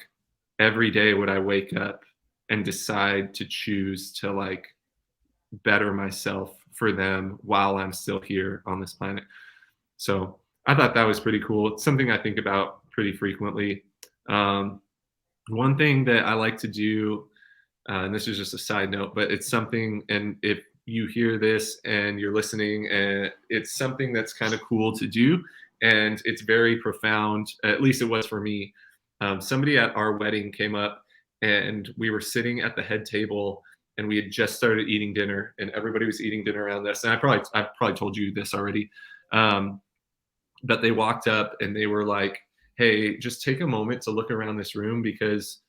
every day would I wake up and decide to choose to like better myself for them while I'm still here on this planet. So I thought that was pretty cool. It's something I think about pretty frequently. One thing that I like to do, and this is just a side note, but it's something, and if you hear this and you're listening, and it's something that's kind of cool to do, and it's very profound, at least it was for me. Somebody at our wedding came up, and we were sitting at the head table, and we had just started eating dinner, and everybody was eating dinner around this. And I've probably told you this already, but they walked up and they were like, "Hey, just take a moment to look around this room, because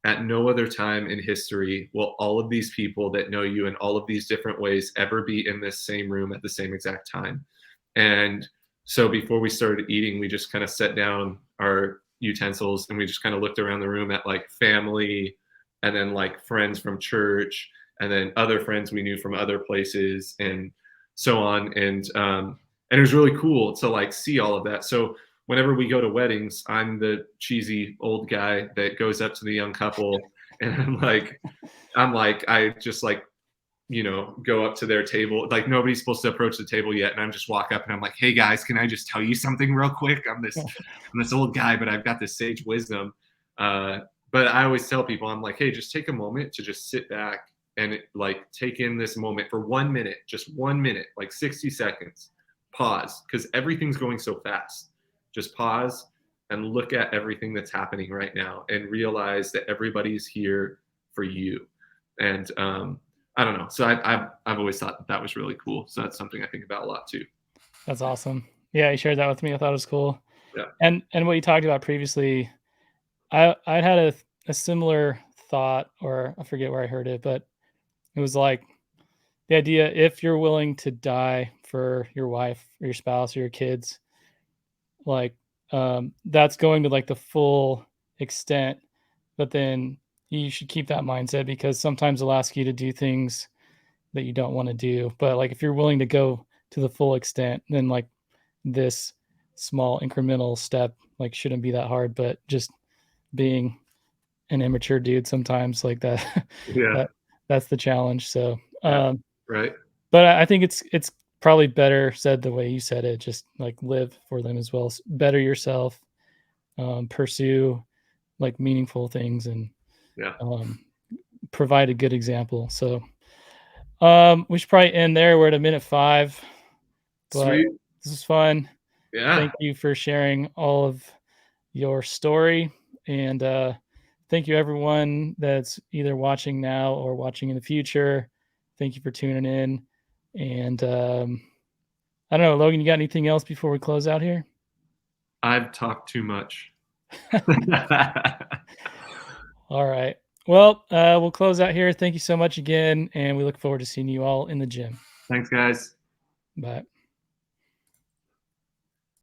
at no other time in history will all of these people that know you in all of these different ways ever be in this same room at the same exact time." And so before we started eating, we just kind of set down our utensils and we just kind of looked around the room at like family, and then like friends from church, and then other friends we knew from other places, and so on. And it was really cool to like see all of that. So whenever we go to weddings, I'm the cheesy old guy that goes up to the young couple, and I just like, go up to their table. Like nobody's supposed to approach the table yet. And I'm just walk up and I'm like, "Hey guys, can I just tell you something real quick? I'm this old guy, but I've got this sage wisdom." But I always tell people, I'm like, "Hey, just take a moment to just sit back and like take in this moment for 1 minute, just 1 minute, like 60 seconds, pause, because everything's going so fast. Just pause and look at everything that's happening right now and realize that everybody's here for you." And I don't know. So I've always thought that was really cool. So that's something I think about a lot too. That's awesome. Yeah, you shared that with me. I thought it was cool. Yeah. And what you talked about previously, I'd had a similar thought, or I forget where I heard it, but it was like the idea, if you're willing to die for your wife or your spouse or your kids, like that's going to like the full extent, but then you should keep that mindset, because sometimes they'll ask you to do things that you don't want to do. But like if you're willing to go to the full extent, then like this small incremental step like shouldn't be that hard. But just being an immature dude sometimes, like that Yeah. that's the challenge. So Yeah. Right. but I think it's probably better said the way you said it, just like live for them as well. Better yourself, pursue like meaningful things, and Yeah. provide a good example. So we should probably end there. We're at a minute 5, but Sweet. this is fun. Yeah. Thank you for sharing all of your story. And thank you, everyone that's either watching now or watching in the future. Thank you for tuning in. And I don't know, Logan, you got anything else before we close out here? I've talked too much. All right. Well, we'll close out here. Thank you so much again. And we look forward to seeing you all in the gym. Thanks, guys. Bye.